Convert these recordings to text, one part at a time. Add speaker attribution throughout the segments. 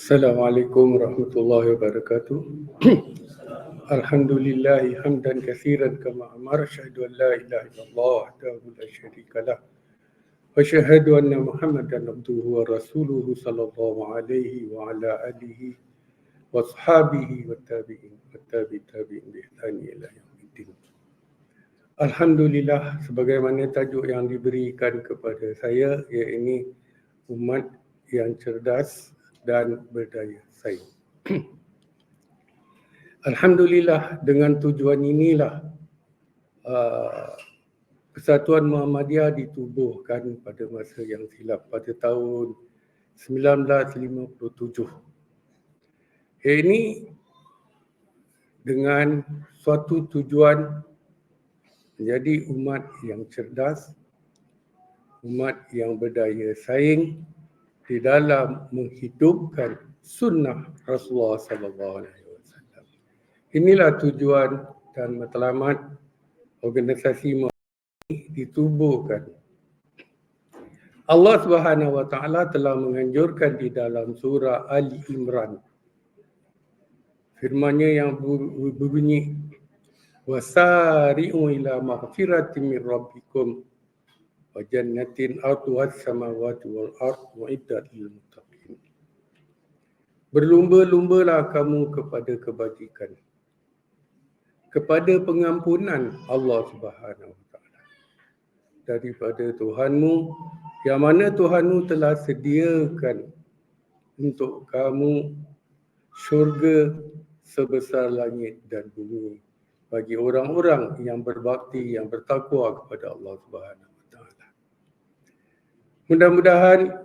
Speaker 1: Assalamualaikum warahmatullahi wabarakatuh. Alhamdulillahi hamdan katsiran kama amara asyhadu an la ilaha illallah wahdahu la syarika lah wa asyhadu anna Muhammadan abduhu wa rasuluhu sallallahu alaihi wa ala alihi wa ashabihi wa tabi'in bi ihsan ila yaumiddin. Alhamdulillah, sebagaimana tajuk yang diberikan kepada saya, iaitu umat yang cerdas dan berdaya saing. Alhamdulillah, dengan tujuan inilah Persatuan Muhammadiyah ditubuhkan pada masa yang silap pada tahun 1957. Ini dengan suatu tujuan menjadi umat yang cerdas, umat yang berdaya saing di dalam menghidupkan sunnah Rasulullah sallallahu alaihi wasallam. Inilah tujuan dan matlamat organisasi ini ditubuhkan. Allah Subhanahu wa taala telah menganjurkan di dalam surah Ali Imran. Firman-Nya yang berbunyi, wasari'u ila maghfiratin min rabbikum wa jannatin arduha as-samawati wal ardh uiddat lil muttaqin. Berlumba-lumbalah kamu kepada kebajikan, kepada pengampunan Allah Subhanahu wa taala daripada Tuhanmu, yang mana Tuhanmu telah sediakan untuk kamu syurga sebesar langit dan bumi bagi orang-orang yang berbakti, yang bertakwa kepada Allah Subhanahu. Mudah-mudahan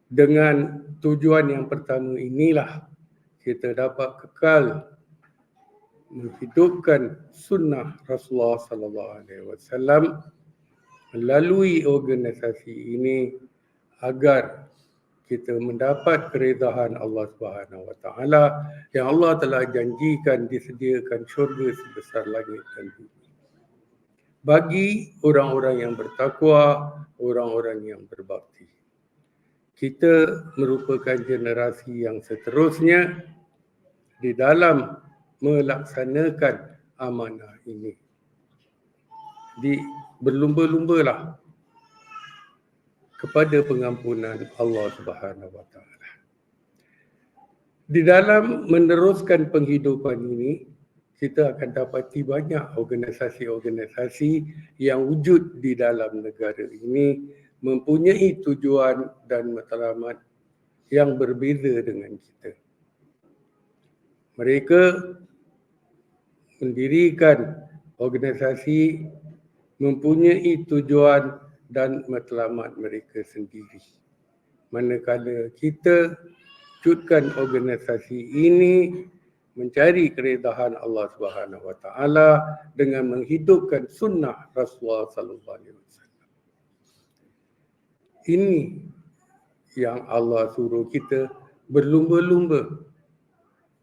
Speaker 1: dengan tujuan yang pertama inilah kita dapat kekal menghidupkan sunnah Rasulullah sallallahu alaihi wasallam melalui organisasi ini agar kita mendapat keridhaan Allah Subhanahu wa taala yang Allah telah janjikan disediakan syurga sebesar langit dan bumi bagi orang-orang yang bertakwa, orang-orang yang berbakti. Kita merupakan generasi yang seterusnya di dalam melaksanakan amanah ini. Berlumba-lumbalah kepada pengampunan Allah Subhanahu wa taala. Di dalam meneruskan penghidupan ini, kita akan dapati banyak organisasi-organisasi yang wujud di dalam negara ini mempunyai tujuan dan matlamat yang berbeza dengan kita. Mereka mendirikan organisasi mempunyai tujuan dan matlamat mereka sendiri. Manakala kita wujudkan organisasi ini mencari keridhaan Allah Subhanahu wa taala dengan menghidupkan sunnah Rasulullah sallallahu alaihi wasallam. Ini yang Allah suruh kita berlumba-lumba.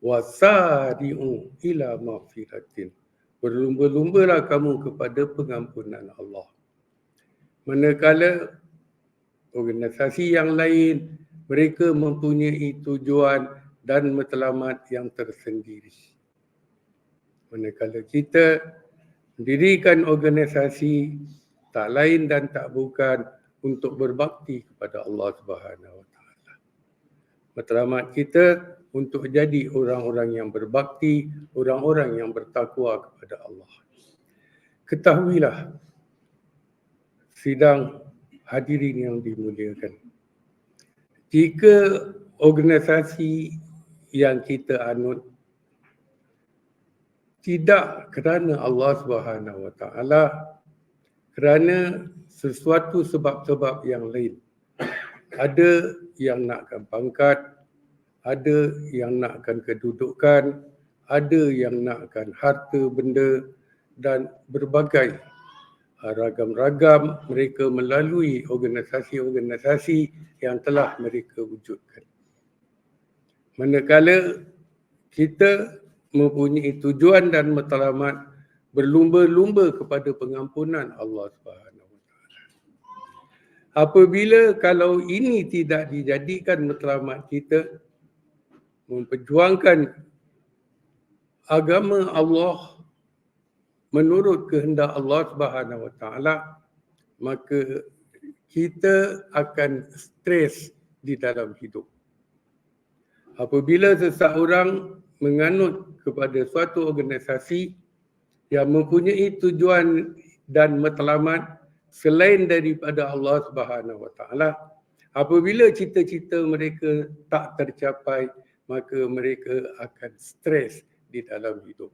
Speaker 1: Wasari'u ila maghfiratin. Berlumba-lumbalah kamu kepada pengampunan Allah. Manakala organisasi yang lain mereka mempunyai tujuan dan matlamat yang tersendiri. Manakala kita mendirikan organisasi tak lain dan tak bukan untuk berbakti kepada Allah Subhanahu wa taala. Matlamat kita untuk jadi orang-orang yang berbakti, orang-orang yang bertakwa kepada Allah. Ketahuilah sidang hadirin yang dimuliakan, jika organisasi yang kita anut tidak kerana Allah Subhanahu wa taala, kerana sesuatu sebab-sebab yang lain. Ada yang nakkan pangkat, ada yang nakkan kedudukan, ada yang nakkan harta benda dan berbagai ragam-ragam mereka melalui organisasi-organisasi yang telah mereka wujudkan. Manakala kita mempunyai tujuan dan matlamat berlumba-lumba kepada pengampunan Allah Subhanahu wa taala, Apabila kalau ini tidak dijadikan matlamat kita memperjuangkan agama Allah menurut kehendak Allah Subhanahu Wa Taala, maka kita akan stres di dalam hidup. Apabila seseorang menganut kepada suatu organisasi yang mempunyai tujuan dan matlamat selain daripada Allah Subhanahu Wa Taala, apabila cita-cita mereka tak tercapai, maka mereka akan stres di dalam hidup.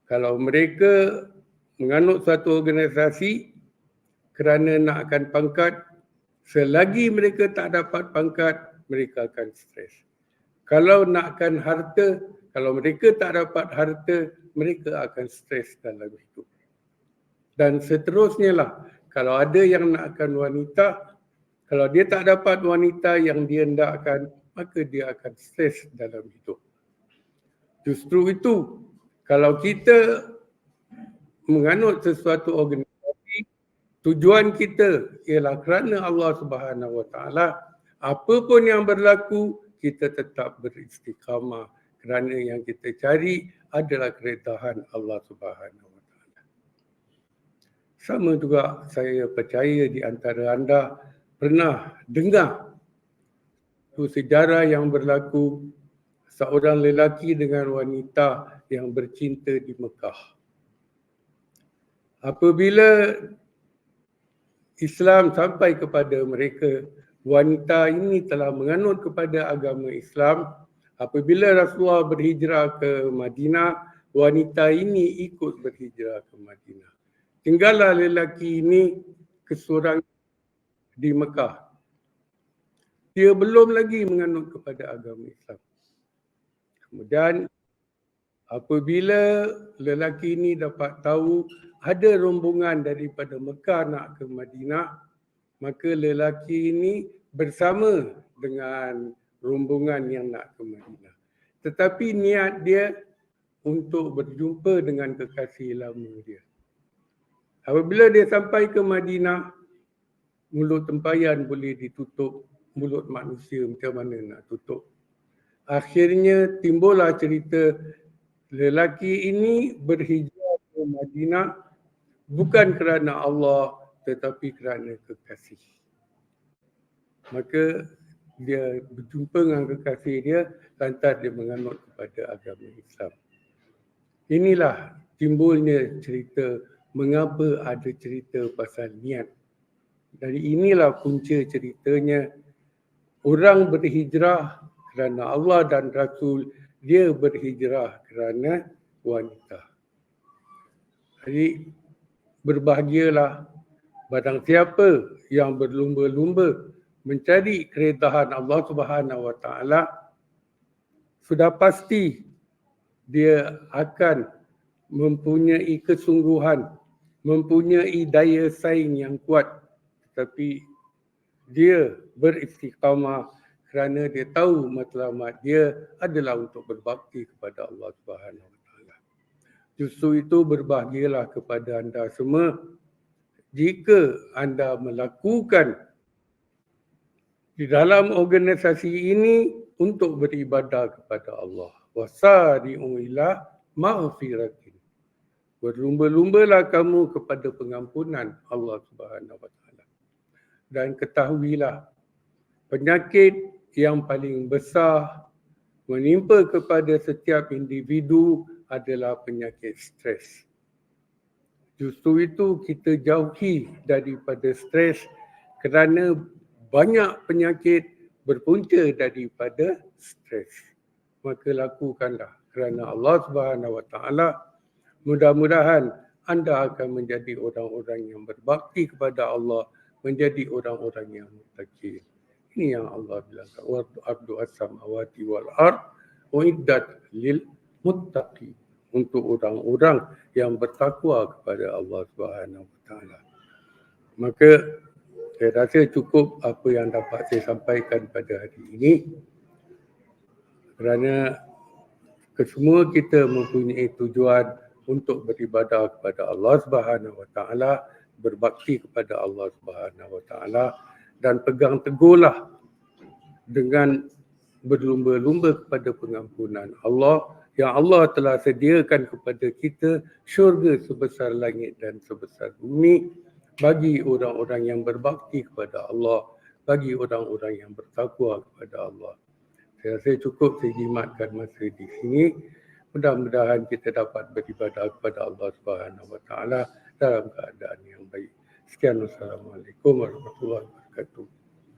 Speaker 1: Kalau mereka menganut satu organisasi kerana nakkan pangkat, selagi mereka tak dapat pangkat, mereka akan stres. Kalau nakkan harta, kalau mereka tak dapat harta, mereka akan stres dalam hidup. Dan seterusnya lah, kalau ada yang nakkan wanita, kalau dia tak dapat wanita yang dia nakkan, maka dia akan stres dalam hidup. Justru itu, kalau kita menganut sesuatu organisasi, tujuan kita ialah kerana Allah Subhanahu Wa Taala, apa pun yang berlaku, kita tetap beristiqamah kerana yang kita cari adalah keredahan Allah Subhanahu Wa Taala. Sama juga saya percaya di antara anda pernah dengar sejarah yang berlaku seorang lelaki dengan wanita yang bercinta di Mekah. Apabila Islam sampai kepada mereka, wanita ini telah menganut kepada agama Islam. Apabila Rasulullah berhijrah ke Madinah, wanita ini ikut berhijrah ke Madinah. Tinggallah lelaki ini keseorang di Mekah. Dia belum lagi menganut kepada agama Islam. Kemudian apabila lelaki ini dapat tahu ada rombongan daripada Mekah nak ke Madinah, maka lelaki ini bersama dengan rombongan yang nak ke Madinah. Tetapi niat dia untuk berjumpa dengan kekasih lama dia. Apabila dia sampai ke Madinah, mulut tempayan boleh ditutup, mulut manusia macam mana nak tutup. Akhirnya timbullah cerita lelaki ini berhijrah ke Madinah bukan kerana Allah tetapi kerana kekasih. Maka dia berjumpa dengan kekasih dia, lantas dia menganut kepada agama Islam. Inilah timbulnya cerita mengapa ada cerita pasal niat. Dari inilah punca ceritanya, orang berhijrah kerana Allah dan Rasul, dia berhijrah kerana wanita. Jadi berbahagialah barang siapa yang berlumba-lumba mencari keredahan Allah Subhanahu Wa Taala, sudah pasti dia akan mempunyai kesungguhan, mempunyai daya saing yang kuat, tetapi dia beristiqamah kerana dia tahu matlamat dia adalah untuk berbakti kepada Allah Subhanahu Wa Taala. Justru itu berbahagialah kepada anda semua jika anda melakukan di dalam organisasi ini untuk beribadah kepada Allah. Wasari'u ila maghfiratin. Berlumba-lumbalah kamu kepada pengampunan Allah Subhanahu Wa Taala. Dan ketahuilah, penyakit yang paling besar menimpa kepada setiap individu adalah penyakit stres. Justru itu kita jauhi daripada stres kerana banyak penyakit berpunca daripada stres. Maka lakukanlah kerana Allah Subhanahu Wa Taala. Mudah-mudahan anda akan menjadi orang-orang yang berbakti kepada Allah, menjadi orang-orang yang muttaqin. Ini yang Allah bilang, wa abdu as-samawati wal ard uiddat lil muttaqin, untuk orang-orang yang bertakwa kepada Allah Subhanahu Wa Taala. Maka saya rasa cukup apa yang dapat saya sampaikan pada hari ini, kerana kesemua kita mempunyai tujuan untuk beribadah kepada Allah Subhanahu Wa Taala, berbakti kepada Allah Subhanahu Wa Taala. dan pegang teguhlah dengan berlumba-lumba kepada pengampunan Allah yang Allah telah sediakan kepada kita syurga sebesar langit dan sebesar bumi bagi orang-orang yang berbakti kepada Allah, bagi orang-orang yang bertakwa kepada Allah. Saya rasa cukup saya jimatkan masa di sini. Mudah-mudahan kita dapat beribadah kepada Allah Subhanahu Wa Taala dalam keadaan yang baik. Sekian, wassalamualaikum warahmatullahi wabarakatuh.